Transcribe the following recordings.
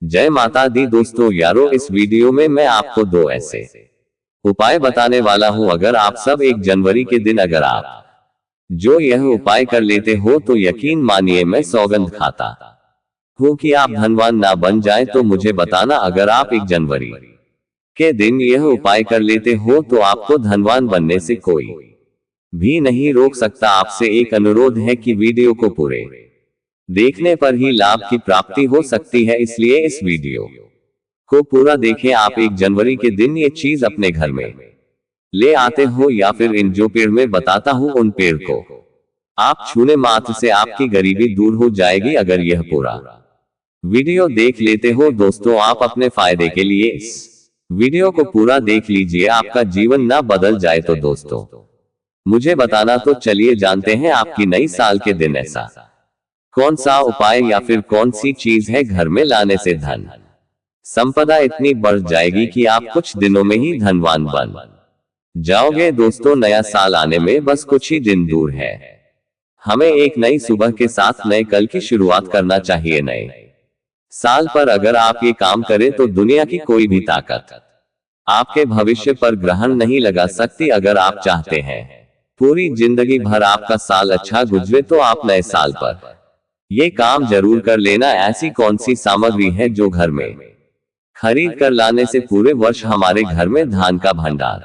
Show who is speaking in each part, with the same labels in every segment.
Speaker 1: जय माता दी दोस्तों यारो, इस वीडियो में मैं आपको दो ऐसे उपाय बताने वाला हूं। अगर आप सब 1 जनवरी के दिन अगर आप जो यह उपाय कर लेते हो तो यकीन मानिए मैं सौगंध खाता हूं कि आप धनवान ना बन जाए। तो मुझे बताना, अगर आप 1 जनवरी के दिन यह उपाय कर लेते हो तो आपको धनवान बनने से कोई भी नहीं रोक सकता। आपसे एक अनुरोध है कि वीडियो को पूरे देखने पर ही लाभ की प्राप्ति हो सकती है, इसलिए इस वीडियो को पूरा देखें। आप 1 जनवरी के दिन ये चीज अपने घर में ले आते हो या फिर इन जो पेड़ में बताता हूं उन पेड़ को आप छूने मात्र से आपकी गरीबी दूर हो जाएगी। अगर यह पूरा वीडियो देख लेते हो दोस्तों, आप अपने फायदे के लिए इस वीडियो को पूरा देख लीजिए, आपका जीवन ना बदल जाए। तो दोस्तों मुझे बताना, तो चलिए जानते हैं आपकी नई साल के दिन ऐसा कौन सा उपाय या फिर कौन सी चीज है घर में लाने से धन संपदा इतनी बढ़ जाएगी कि आप कुछ दिनों में ही धनवान बन जाओगे। दोस्तों नया साल आने में बस कुछ ही दिन दूर है। हमें एक नई सुबह के साथ नए कल की शुरुआत करना चाहिए। नए साल पर अगर आप ये काम करें तो दुनिया की कोई भी ताकत आपके भविष्य पर ग्रहण नहीं लगा सकती। अगर आप चाहते हैं पूरी जिंदगी भर आपका साल अच्छा गुजरे तो आप नए साल पर ये काम जरूर कर लेना। ऐसी कौन सी सामग्री है जो घर में खरीद कर लाने से पूरे वर्ष हमारे घर में धान का भंडार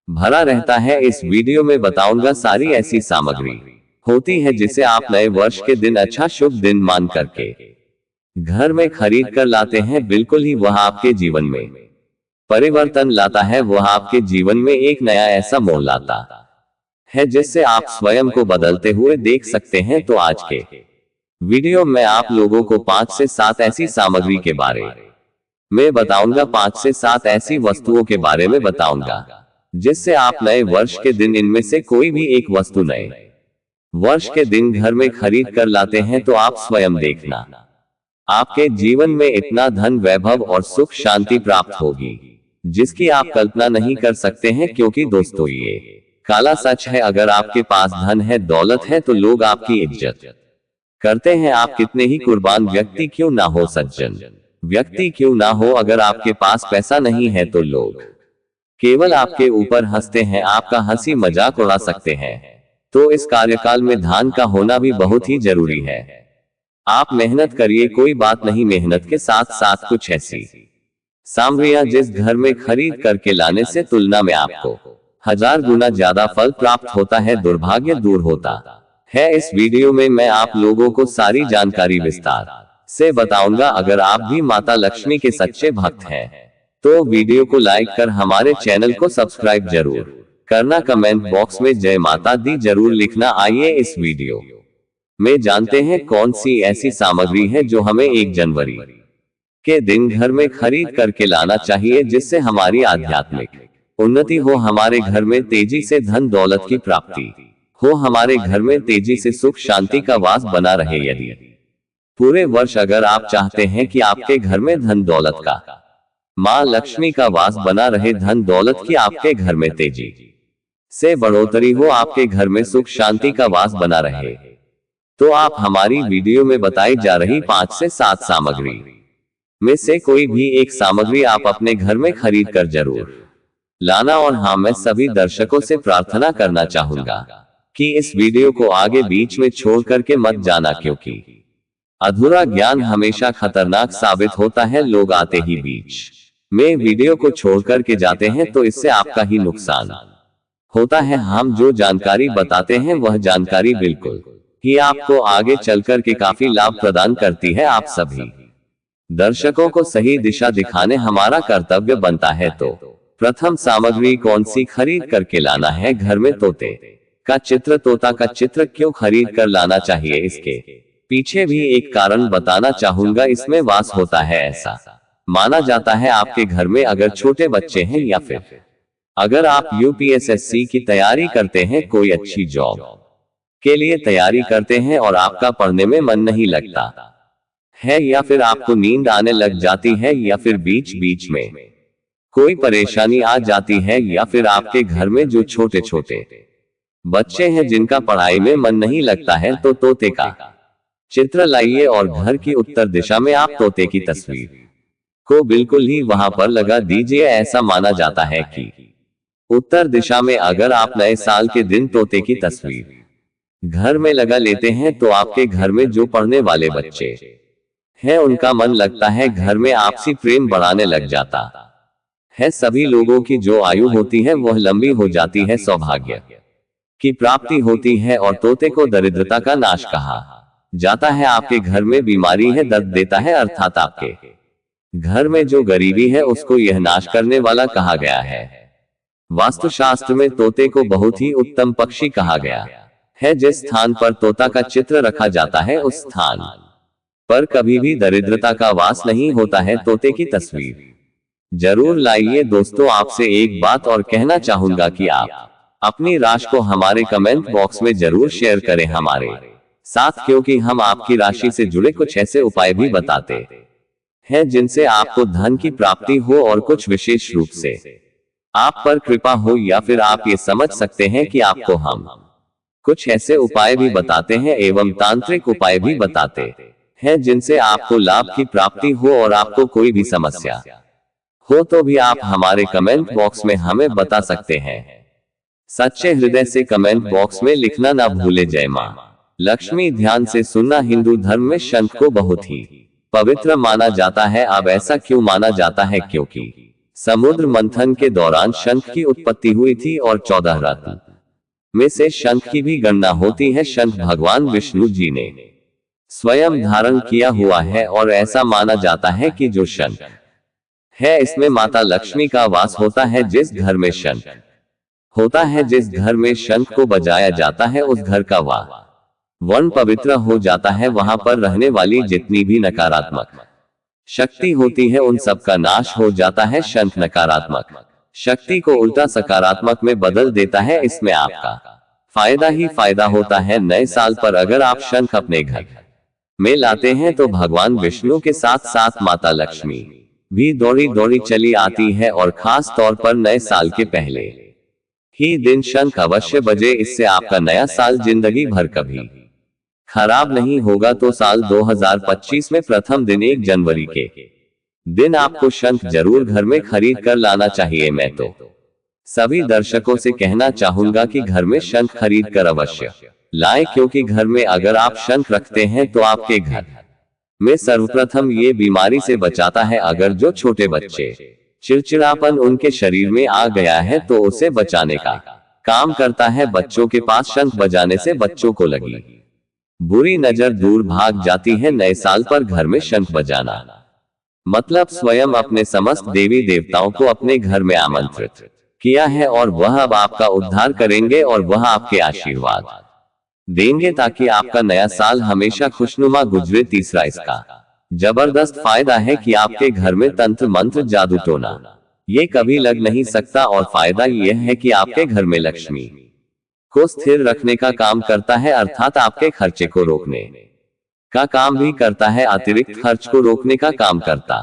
Speaker 1: भरा रहता है। इस वीडियो में बताऊंगा सारी ऐसी सामग्री होती है जिसे आप नए वर्ष के दिन अच्छा शुभ दिन मान करके घर में खरीद कर लाते हैं। बिल्कुल ही वह आपके जीवन में परिवर्तन लाता है, वह आपके जीवन में एक नया ऐसा मोड़ लाता है जिससे आप स्वयं को बदलते हुए देख सकते हैं। तो आज के वीडियो में आप लोगों को 5 से 7 ऐसी सामग्री के बारे में बताऊंगा। 5 से 7 ऐसी वस्तुओं के बारे में बताऊंगा जिससे आप नए वर्ष के दिन इनमें से कोई भी एक वस्तु नए वर्ष के दिन घर में खरीद कर लाते हैं तो आप स्वयं देखना, आपके जीवन में इतना धन वैभव और सुख शांति प्राप्त होगी जिसकी आप कल्पना नहीं कर सकते हैं। क्योंकि दोस्तों ये काला सच है, अगर आपके पास धन है, दौलत है तो लोग आपकी इज्जत करते हैं। आप कितने ही कुर्बान व्यक्ति क्यों ना हो, सज्जन व्यक्ति क्यों ना हो, अगर आपके पास पैसा नहीं है तो लोग केवल आपके ऊपर हंसते हैं, आपका हंसी मजाक उड़ा सकते हैं। तो इस कार्यकाल में धान का होना भी बहुत ही जरूरी है। आप मेहनत करिए, कोई बात नहीं, मेहनत के साथ साथ कुछ ऐसी सामग्रियां जिस घर में खरीद करके लाने से तुलना में आपको 1000 गुना ज्यादा फल प्राप्त होता है, दुर्भाग्य दूर होता है। इस वीडियो में मैं आप लोगों को सारी जानकारी विस्तार से बताऊंगा। अगर आप भी माता लक्ष्मी के सच्चे भक्त हैं तो वीडियो को लाइक कर हमारे चैनल को सब्सक्राइब जरूर करना। कमेंट बॉक्स में जय माता दी जरूर लिखना। आइए इस वीडियो में जानते हैं कौन सी ऐसी सामग्री है जो हमें 1 जनवरी के दिन घर में खरीद करके लाना चाहिए जिससे हमारी आध्यात्मिक उन्नति हो, हमारे घर में तेजी से धन दौलत की प्राप्ति हो, हमारे घर में तेजी से सुख शांति का वास बना रहे। यदि पूरे वर्ष अगर आप चाहते हैं कि आपके घर में धन दौलत का मां लक्ष्मी का वास बना रहे, धन दौलत की आपके घर में तेजी से बढ़ोतरी हो, आपके घर में सुख शांति का वास बना रहे, तो आप हमारी वीडियो में बताई जा रही 5 से 7 सामग्री में से कोई भी एक सामग्री आप अपने घर में खरीद कर जरूर लाना। और हाँ, मैं सभी दर्शकों से प्रार्थना करना चाहूंगा कि इस वीडियो को आगे बीच में छोड़ करके मत जाना, क्योंकि अधूरा ज्ञान हमेशा खतरनाक साबित होता है। लोग आते ही बीच में वीडियो को छोड़ करके जाते हैं तो इससे आपका ही नुकसान होता है। हम जो जानकारी बताते हैं वह जानकारी बिल्कुल ही आपको आगे चलकर के काफी लाभ प्रदान करती है। आप सभी दर्शकों को सही दिशा दिखाने हमारा कर्तव्य बनता है। तो प्रथम सामग्री कौन सी खरीद करके लाना है घर में? तोते का चित्र। तोता का चित्र क्यों खरीद कर लाना चाहिए, इसके पीछे भी एक कारण बताना चाहूंगा। इसमें वास होता है, ऐसा माना जाता है। आपके घर में अगर छोटे बच्चे हैं या फिर अगर आप यूपीएसएससी की तैयारी करते हैं, कोई अच्छी जॉब के लिए तैयारी करते हैं और आपका पढ़ने में मन नहीं लगता है, या फिर आपको नींद आने लग जाती है, या फिर बीच बीच में कोई परेशानी आ जाती है, या फिर आपके घर में जो छोटे छोटे बच्चे हैं जिनका पढ़ाई में मन नहीं लगता है, तो तोते का चित्र लाइए और घर की उत्तर दिशा में आप तोते की तस्वीर को बिल्कुल ही वहां पर लगा दीजिए। ऐसा माना जाता है कि उत्तर दिशा में अगर आप नए साल के दिन तोते की तस्वीर घर में लगा लेते हैं तो आपके घर में जो पढ़ने वाले बच्चे हैं उनका मन लगता है घर में आपसी प्रेम बढ़ाने लग जाता है। सभी लोगों की जो आयु होती है वह लंबी हो जाती है, सौभाग्य की प्राप्ति होती है और तोते को दरिद्रता का नाश कहा जाता है। आपके घर में बीमारी है, दर्द देता है, अर्थात आपके घर में जो गरीबी है उसको यह नाश करने वाला कहा गया है। वास्तुशास्त्र में तोते को बहुत ही उत्तम पक्षी कहा गया है। जिस स्थान पर तोता का चित्र रखा जाता है उस स्थान पर कभी भी दरिद्रता का वास नहीं होता है। तोते की तस्वीर जरूर लाइए। दोस्तों, आपसे एक बात और कहना चाहूंगा कि आप अपनी राशि को हमारे कमेंट बॉक्स में जरूर शेयर करें हमारे साथ, क्योंकि हम आपकी राशि से जुड़े कुछ ऐसे उपाय भी बताते हैं जिनसे आपको धन की प्राप्ति हो और कुछ विशेष रूप से आप पर कृपा हो, या फिर आप ये समझ सकते हैं कि आपको हम कुछ ऐसे उपाय भी बताते हैं एवं तांत्रिक उपाय भी बताते हैं जिनसे आपको लाभ की प्राप्ति हो और आपको कोई भी समस्या हो तो भी आप हमारे कमेंट बॉक्स में हमें बता सकते हैं। सच्चे हृदय से कमेंट बॉक्स में लिखना ना भूले। जय मां लक्ष्मी। ध्यान से सुनना, हिंदू धर्म में शंख को बहुत ही पवित्र माना जाता है। अब ऐसा क्यों माना जाता है? क्योंकि समुद्र मंथन के दौरान शंख की उत्पत्ति हुई थी और 14 रत्न में से शंख की भी गणना होती है। शंख भगवान विष्णु जी ने स्वयं धारण किया हुआ है और ऐसा माना जाता है कि जो शंख है इसमें माता लक्ष्मी का वास होता है। जिस घर में शंख होता है, जिस घर में शंख को बजाया जाता है, उस घर का वातावरण पवित्र हो जाता है। वहां पर रहने वाली जितनी भी नकारात्मक शक्ति होती है उन सब का नाश हो जाता है। शंख नकारात्मक शक्ति को उल्टा सकारात्मक में बदल देता है। इसमें आपका फायदा ही फायदा होता है। नए साल पर अगर आप शंख अपने घर में लाते हैं तो भगवान विष्णु के साथ साथ माता लक्ष्मी भी दौड़ी दौड़ी चली आती है और खास तौर पर नए साल के पहले ही दिन शंख अवश्य बजे। इससे आपका नया साल जिंदगी भर कभी खराब नहीं होगा। तो साल 2025 में प्रथम दिन 1 जनवरी के दिन आपको शंख जरूर घर में खरीद कर लाना चाहिए। मैं तो सभी दर्शकों से कहना चाहूंगा कि घर में शंख खरीद कर अवश्य लाएं, क्योंकि घर में अगर आप शंख रखते हैं तो आपके घर में सर्वप्रथम ये बीमारी से बचाता है। अगर जो छोटे बच्चे चिड़चिड़ापन उनके शरीर में आ गया है तो उसे बचाने का काम करता है। बच्चों के पास शंख बजाने से बच्चों को लगी बुरी नजर दूर भाग जाती है। नए साल पर घर में शंख बजाना मतलब स्वयं अपने समस्त देवी देवताओं को अपने घर में आमंत्रित किया है और वह अब आपका उद्धार करेंगे और वह आपके आशीर्वाद देंगे ताकि आपका नया साल हमेशा खुशनुमा गुजरे। तीसरा, इसका जबरदस्त फायदा है कि आपके घर में तंत्र मंत्र जादू टोना ये कभी लग नहीं सकता। और फायदा यह है कि आपके घर में लक्ष्मी को स्थिर रखने का काम करता है, अर्थात आपके खर्चे को रोकने का काम भी करता है, अतिरिक्त खर्च को रोकने का काम करता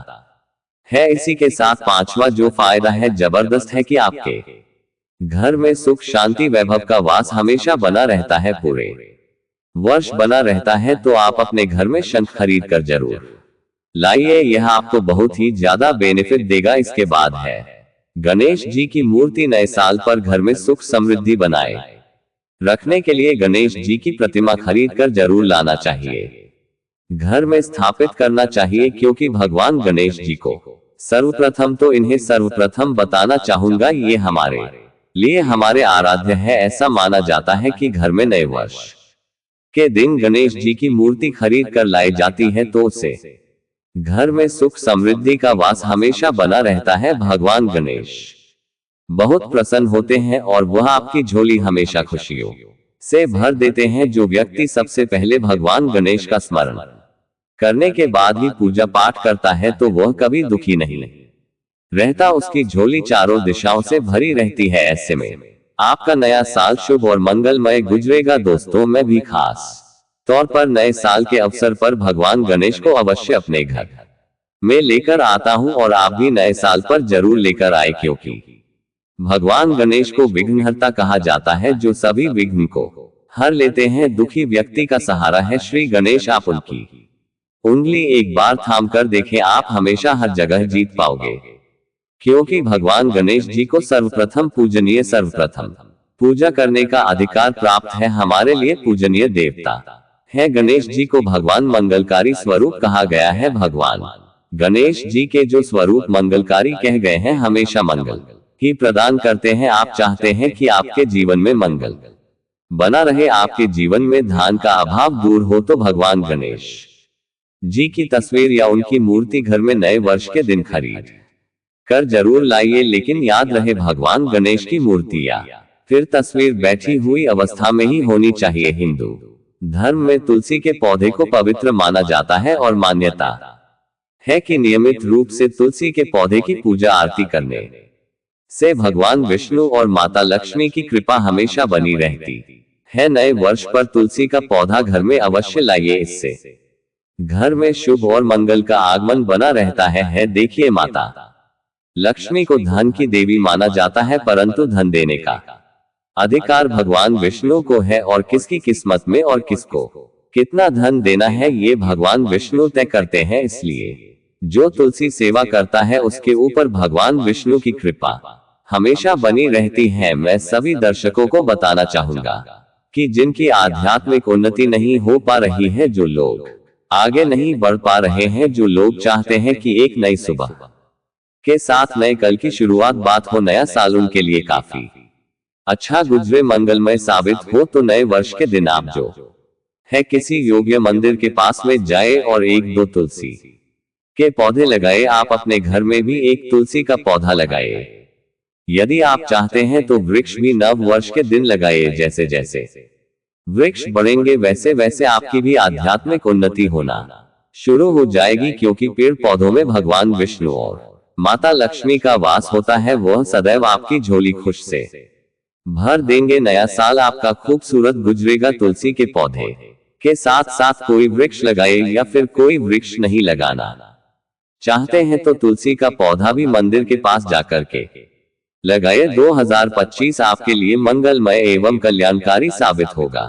Speaker 1: है। इसी के साथ पांचवा जो फायदा है जबरदस्त है कि आपके घर में सुख शांति वैभव का वास हमेशा बना रहता है, पूरे वर्ष बना रहता है। तो आप अपने घर में शंख खरीद कर जरूर लाइए, यह आपको बहुत ही ज्यादा बेनिफिट देगा। इसके बाद है गणेश जी की मूर्ति। नए साल पर घर में सुख समृद्धि बनाए रखने के लिए गणेश जी की प्रतिमा खरीद कर जरूर लाना चाहिए, घर में स्थापित करना चाहिए, क्योंकि भगवान गणेश जी को सर्वप्रथम तो इन्हें सर्वप्रथम बताना चाहूंगा, ये हमारे लिए हमारे आराध्य है। ऐसा माना जाता है कि घर में नए वर्ष के दिन गणेश जी की मूर्ति खरीद कर लाई जाती है तो उसे घर में सुख समृद्धि का वास हमेशा बना रहता है। भगवान गणेश बहुत प्रसन्न होते हैं और वह आपकी झोली हमेशा खुशियों से भर देते हैं। जो व्यक्ति सबसे पहले भगवान गणेश का स्मरण करने के बाद ही पूजा पाठ करता है तो वह कभी दुखी नहीं रहता, उसकी झोली चारों दिशाओं से भरी रहती है। ऐसे में आपका नया साल शुभ और मंगलमय गुजरेगा। दोस्तों, मैं भी खास तौर पर नए साल के अवसर पर भगवान गणेश को अवश्य अपने घर में लेकर आता हूं और आप भी नए साल पर जरूर लेकर आए, क्योंकि भगवान गणेश को विघ्नहर्ता कहा जाता है, जो सभी विघ्न को हर लेते हैं। दुखी व्यक्ति का सहारा है श्री गणेश। आप उनकी उंगली एक बार थाम कर देखें, आप हमेशा हर जगह जीत पाओगे। क्योंकि भगवान गणेश जी को सर्वप्रथम पूजनीय, सर्वप्रथम पूजा करने का अधिकार प्राप्त है। हमारे लिए पूजनीय देवता है। गणेश जी को भगवान मंगलकारी स्वरूप कहा गया है। भगवान गणेश जी के जो स्वरूप मंगलकारी कह गए हैं, हमेशा मंगल ही प्रदान करते हैं। आप चाहते हैं कि आपके जीवन में मंगल बना रहे, आपके जीवन में धन का अभाव दूर हो, तो भगवान गणेश जी की तस्वीर या उनकी मूर्ति घर में नए वर्ष के दिन खरीद कर जरूर लाइए। लेकिन याद रहे, भगवान गणेश की मूर्ति या फिर तस्वीर बैठी हुई अवस्था में ही होनी चाहिए। हिंदू धर्म में तुलसी के पौधे को पवित्र माना जाता है और मान्यता है कि नियमित रूप से तुलसी के पौधे की पूजा आरती करने से भगवान विष्णु और माता लक्ष्मी की कृपा हमेशा बनी रहती है। नए वर्ष पर तुलसी का पौधा घर में अवश्य लाइए, इससे घर में शुभ और मंगल का आगमन बना रहता है। देखिए, माता लक्ष्मी को धन की देवी माना जाता है, परंतु धन देने का अधिकार भगवान विष्णु को है, और किसकी किस्मत में और किसको कितना धन देना है, ये भगवान विष्णु तय करते हैं। इसलिए जो तुलसी सेवा करता है, उसके ऊपर भगवान विष्णु की कृपा हमेशा बनी रहती है। मैं सभी दर्शकों को बताना चाहूंगा कि जिनकी आध्यात्मिक उन्नति नहीं हो पा रही है, जो लोग आगे नहीं बढ़ पा रहे हैं, जो लोग चाहते हैं कि एक नई सुबह के साथ नए कल की शुरुआत बात हो, नया साल उनके लिए काफी अच्छा गुजरे, मंगलमय साबित हो, तो नए वर्ष के दिन आप जो है किसी योग्य मंदिर के पास में जाए और एक दो तुलसी के पौधे लगाए। आप अपने घर में भी एक तुलसी का पौधा लगाए। यदि आप चाहते हैं तो वृक्ष भी नव वर्ष के दिन लगाए। जैसे जैसे वृक्ष बढ़ेंगे, वैसे वैसे आपकी भी आध्यात्मिक उन्नति होना शुरू हो जाएगी, क्योंकि पेड़ पौधों में भगवान विष्णु और माता लक्ष्मी का वास होता है। वह सदैव आपकी झोली खुश से भर देंगे। नया साल आपका खूबसूरत गुजरेगा। तुलसी के पौधे के साथ साथ कोई वृक्ष लगाए, या फिर कोई वृक्ष नहीं लगाना चाहते हैं तो तुलसी का पौधा भी मंदिर के पास जाकर के लगाए। 2025 आपके लिए मंगलमय एवं कल्याणकारी साबित होगा।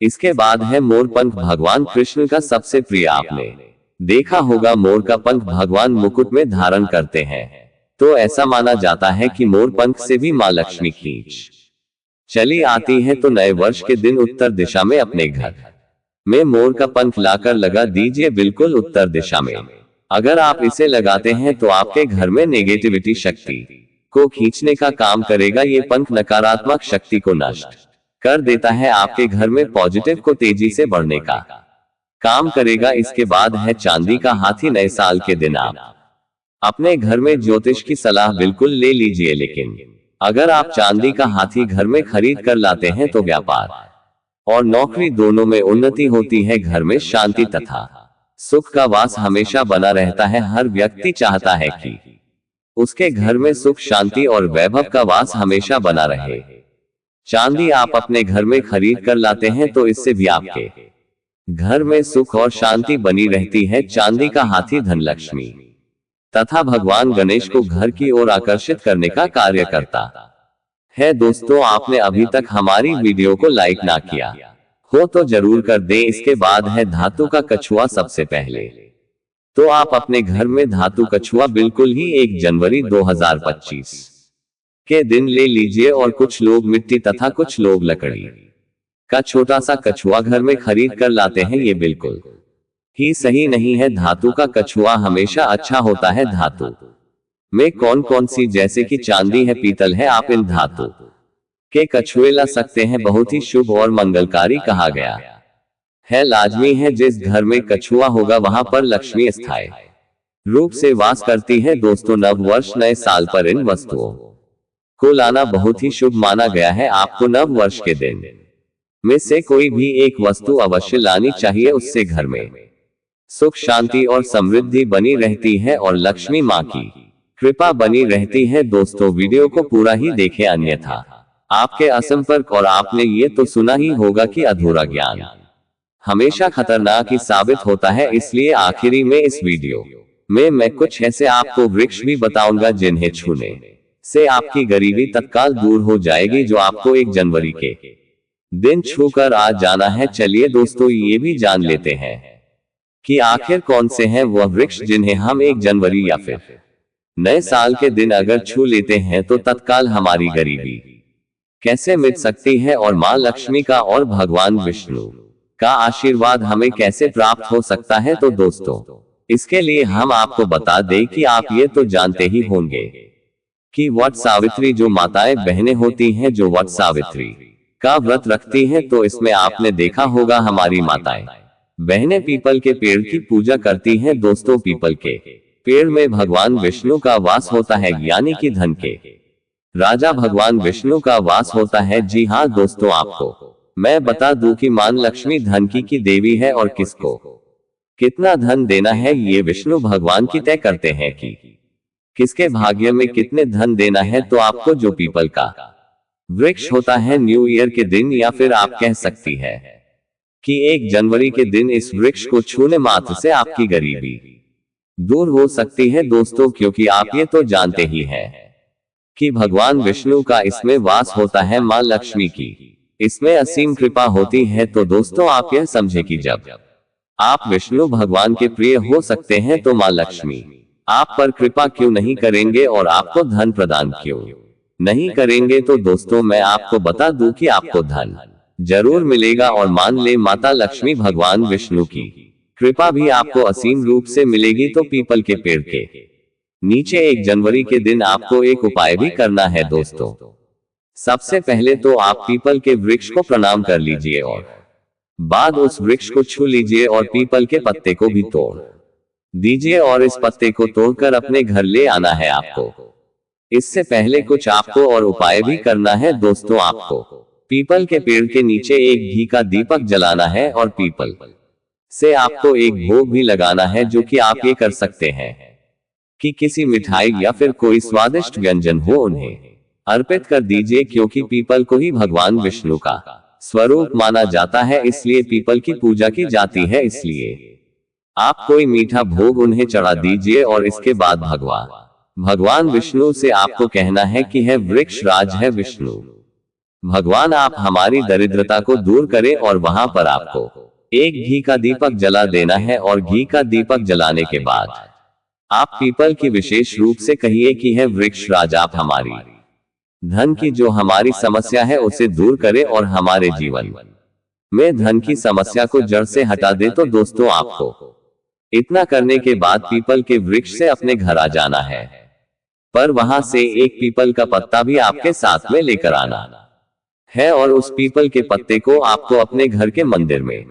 Speaker 1: इसके बाद है मोर पंख। भगवान कृष्ण का सबसे प्रिय आपने देखा होगा, मोर का पंख भगवान मुकुट में धारण करते हैं। तो ऐसा माना जाता है कि मोर पंख से भी मां लक्ष्मी खींच चली आती है। तो नए वर्ष के दिन उत्तर दिशा में अपने घर में मोर का पंख लाकर लगा दीजिए, बिल्कुल उत्तर दिशा में। अगर आप इसे लगाते हैं तो आपके घर में नेगेटिविटी शक्ति को खींचने का काम करेगा। ये पंख नकारात्मक शक्ति को नष्ट कर देता है। आपके घर में पॉजिटिव को तेजी से बढ़ने का काम करेगा। इसके बाद है चांदी का हाथी। नए साल के दिन आप अपने घर में ज्योतिष की सलाह बिल्कुल ले लीजिए, लेकिन अगर आप चांदी का हाथी घर में खरीद कर लाते हैं तो व्यापार और नौकरी दोनों में उन्नति होती है। घर में शांति तथा सुख का वास हमेशा बना रहता है। हर व्यक्ति चाहता है कि उसके घर में सुख, शांति और वैभव का वास हमेशा बना रहे। चांदी आप अपने घर में खरीद कर लाते हैं तो इससे भी आपके घर में सुख और शांति बनी रहती है। चांदी का हाथी धन लक्ष्मी तथा भगवान गणेश को घर की ओर आकर्षित करने का कार्य करता है। दोस्तों, आपने अभी तक हमारी वीडियो को लाइक ना किया हो तो जरूर कर दें। इसके बाद है धातु का कछुआ। सबसे पहले तो आप अपने घर में धातु कछुआ बिल्कुल ही 1 जनवरी 2025 के दिन ले लीजिए। और कुछ लोग मिट्टी तथा कुछ लोग लकड़ी का छोटा सा कछुआ घर में खरीद कर लाते हैं। ये बिल्कुल ही सही नहीं है। धातु का कछुआ हमेशा अच्छा होता है। धातु में कौन कौन सी, जैसे कि चांदी है, पीतल है, आप इन धातु के कछुए ला सकते हैं। बहुत ही शुभ और मंगलकारी कहा गया है। लाजमी है, जिस घर में कछुआ होगा वहां पर लक्ष्मी स्थायी रूप से वास करती है। दोस्तों, नव वर्ष नए साल पर इन वस्तुओं को लाना बहुत ही शुभ माना गया है। आपको नव वर्ष के दिन में से कोई भी एक वस्तु अवश्य लानी चाहिए। उससे घर में सुख, शांति और समृद्धि बनी रहती है और लक्ष्मी मां की कृपा बनी रहती है। दोस्तों, वीडियो को पूरा ही देखें, अन्यथा आपके असंपर्क और आपने ये तो सुना ही होगा कि अधूरा ज्ञान हमेशा खतरनाक ही साबित होता है। इसलिए आखिरी में इस वीडियो में मैं कुछ ऐसे आपको वृक्ष भी बताऊंगा जिन्हें छूने से आपकी गरीबी तत्काल दूर हो जाएगी, जो आपको 1 जनवरी के दिन छूकर आ जाना है। चलिए दोस्तों, ये भी जान लेते हैं कि आखिर कौन से हैं वह वृक्ष जिन्हें हम 1 जनवरी या फिर नए साल के दिन अगर छू लेते हैं तो तत्काल हमारी गरीबी कैसे मिट सकती है और मां लक्ष्मी का और भगवान विष्णु का आशीर्वाद हमें कैसे प्राप्त हो सकता है। तो दोस्तों, इसके लिए हम आपको बता दें कि आप ये तो जानते ही होंगे कि वट सावित्री जो माताएं बहनें होती हैं जो वट सावित्री का व्रत रखती हैं, तो इसमें आपने देखा होगा हमारी माताएं बहनें पीपल के पेड़ की पूजा करती हैं। दोस्तों, पीपल के पेड़ में भगवान विष्णु का वास होता है, यानी कि धन के राजा भगवान विष्णु का वास होता है। जी हाँ दोस्तों, आपको मैं बता दूं कि मां लक्ष्मी धन की देवी है और किसको कितना धन देना है ये विष्णु भगवान की तय करते हैं कि किसके भाग्य में कितने धन देना है। तो आपको जो पीपल का वृक्ष होता है न्यू ईयर के दिन या फिर आप कह सकती है कि 1 जनवरी के दिन इस वृक्ष को छूने मात्र से आपकी गरीबी दूर हो सकती है। दोस्तों, क्योंकि आप ये तो जानते ही हैं कि भगवान विष्णु का इसमें वास होता है, मां लक्ष्मी की इसमें असीम कृपा होती है। तो दोस्तों, आप यह समझे कि जब आप विष्णु भगवान के प्रिय हो सकते हैं तो मां लक्ष्मी आप पर कृपा क्यों नहीं करेंगे और आपको धन प्रदान क्यों नहीं करेंगे। तो दोस्तों, मैं आपको बता दूं कि आपको धन जरूर मिलेगा और मान ले माता लक्ष्मी भगवान विष्णु की कृपा भी आपको असीम रूप से मिलेगी। तो पीपल के पेड़ के नीचे 1 जनवरी के दिन आपको एक उपाय भी करना है। दोस्तों, सबसे पहले तो आप पीपल के वृक्ष को प्रणाम कर लीजिए और बाद उस वृक्ष को छू लीजिए और पीपल के पत्ते को भी तोड़ दीजिए और इस पत्ते को तोड़कर अपने घर ले आना है आपको। इससे पहले कुछ आपको और उपाय भी करना है। दोस्तों, आपको पीपल के पेड़ के नीचे एक घी का दीपक जलाना है और पीपल से आपको एक भोग भी लगाना है, जो कि आप ये कर सकते हैं कि किसी मिठाई या फिर कोई स्वादिष्ट व्यंजन हो उन्हें अर्पित कर दीजिए, क्योंकि पीपल को ही भगवान विष्णु का स्वरूप माना जाता है, इसलिए पीपल की पूजा की जाती है। इसलिए आप कोई मीठा भोग उन्हें चढ़ा दीजिए और इसके बाद भगवान विष्णु से आपको कहना है कि है वृक्ष राज है विष्णु भगवान, आप हमारी दरिद्रता को दूर करें और वहां पर आपको एक घी का दीपक जला देना है और घी का दीपक जलाने के बाद आप पीपल की विशेष रूप से कहिए कि है वृक्ष राज आप हमारी धन की जो हमारी समस्या है उसे दूर करें और हमारे जीवन में धन की समस्या को जड़ से हटा दे। तो दोस्तों, आपको इतना करने के बाद पीपल के वृक्ष से अपने घर आ जाना है, पर वहां से एक पीपल का पत्ता भी आपके साथ में लेकर आना है और उस पीपल के पत्ते को आपको अपने घर के मंदिर में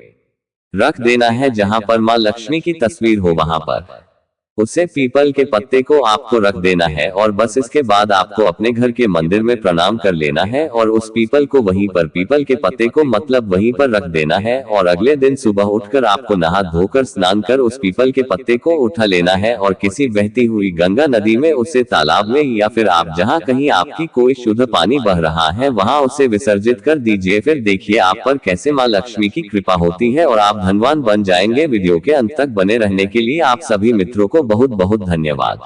Speaker 1: रख देना है, जहां पर मां लक्ष्मी की तस्वीर हो वहां पर उसे पीपल के पत्ते को आपको रख देना है और बस इसके बाद आपको अपने घर के मंदिर में प्रणाम कर लेना है और उस पीपल को वहीं पर पीपल के पत्ते को मतलब वहीं पर रख देना है और अगले दिन सुबह उठकर आपको नहा धोकर स्नान कर उस पीपल के पत्ते को उठा लेना है और किसी बहती हुई गंगा नदी में उसे तालाब में या फिर आप जहां कहीं आपकी कोई शुद्ध पानी बह रहा है वहां उसे विसर्जित कर दीजिए। फिर देखिए आप पर कैसे मां लक्ष्मी की कृपा होती है और आप धनवान बन जाएंगे। वीडियो के अंत तक बने रहने के लिए आप सभी मित्रों को बहुत बहुत धन्यवाद।